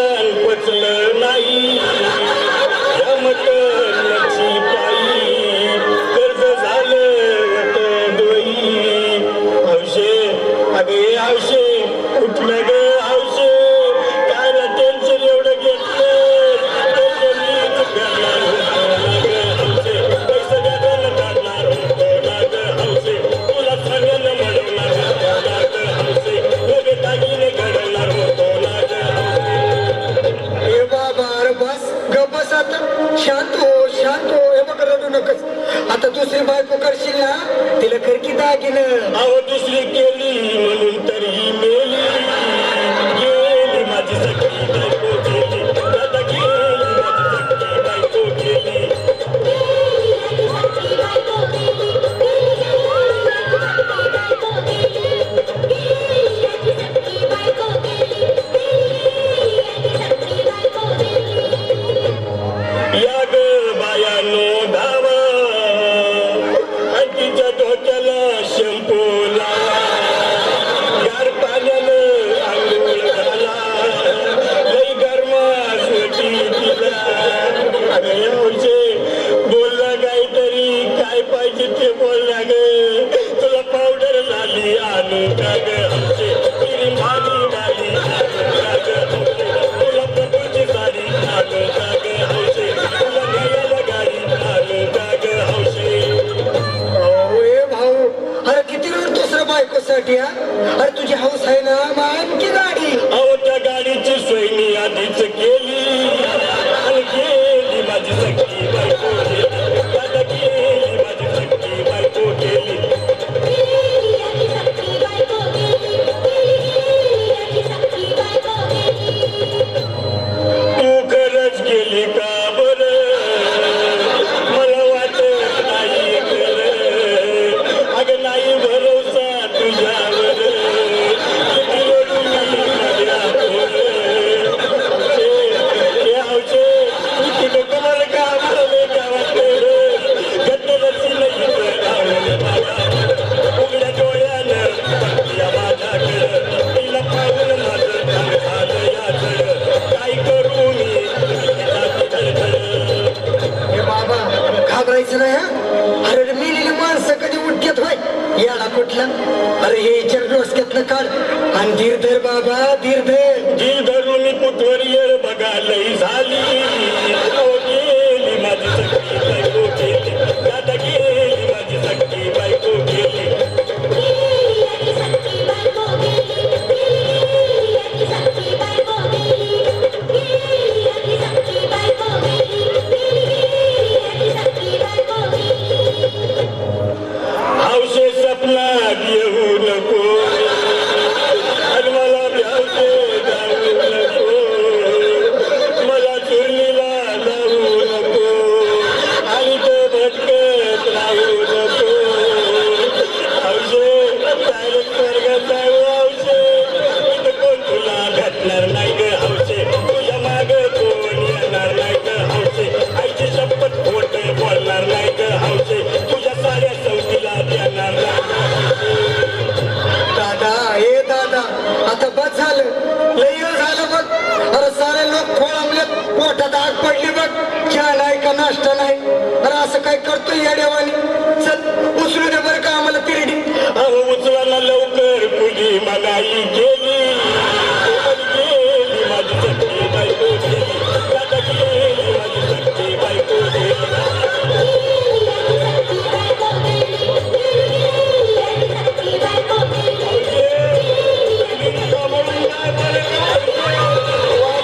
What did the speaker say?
मटण पचलं नाही लक्षी पायी कर्ज झालं डोई हौशे अगे हौशे उठलं ग हौशे काय टेन्शन एवढं घेतलं पैसे द्यायला काढणार होतो ना ग हौशे तुला सगळ्यांना म्हणवणार हौशे वेगळे दागिने घडवणार होतो ना ग हौशे ए बाबा अरे बस ग बस आता शांत हो हे बघ रडू नकच आता दुसरी बायको करशील ना तिला करकी दागिनं अहो दुसरी केली म्हणून तरी मेली गेली माझी सखी बायको गेली दादा गेली माझी सखी बायको गेली या ग बायानो धावा आणि तिच्या डोक्याला शॅम्पू लावा गार पाण्यानं आंघोळ घाला लई गरमास होती तिला अगं हौशे बोलला काहीतरी काय पाहिजे ते बोलला ग तुला पावडर झाली आणू का ग हौशे तिरी माली माली आणू का ग हौशे तुला प्रभूची साडी आणू का ग हौशे तुला घ्यायला गाडी आणू का ग हौशे ए भाऊ अरे किती रडतोस रे बायकोसाठी हा अरे तुझी हौस आहे ना मान की गाडी अहो त्या गाडीची सोय मी आधीच केली आणि गेली माझी सखी बायको गेली दादा गेली माझी सखी बायको गेली तू खरंच गेली का बरं मला वाटत नाही खरं अगं नाही भरोसा तुझ्यावर किती रडू मी माझ्यावर हे हौशे किती लोक मला का म्हणले गावात गट्टरची नाही उघड्या डोळ्यानं बघतीया माझ्याकडं तिला पाहून माझं अंग झालं याचं काय करू मी ए बाबा घाबरायचं नाही हा अरे मेलेली माणसं कधी उठ्यात होय याला कुठला अरे हे विचार डोसक्यातलं काढ आणि धीर धर बाबा धीर धर जी धरून कुठवर येळ बघा लई झाली अहो गेली माझी सखी बायको गेली दादा गेली माझी सखी बायको गेली हौशे सपनात येऊ नको आणि मला भ्यावते जाऊ नको मला चुरलीला जाऊ नको आणि तो भटकत राहू नको हौशे डायरेक्ट स्वर्गात जाऊ हौशे इथं कोण तुला भेटणार नाही ग हौशे तुझ्या माग कोण येणार नाही ग हौशे आईची शपथ खोट बोलणार नाही ग हौशे तुझ्या साऱ्या चौकीला देणार नाही दादा हे दादा आता बस झालं लय वेळ झालं बघ अरे सारे लोक खोळंबले पोटात आग पडली बघ चहा नाही का नाश्ता नाही अरे असं काय करतोय या देवानी चल उचलू दे बरं का आम्हाला तिरडी अहो उचलायला लवकर कुणी मनाई गेली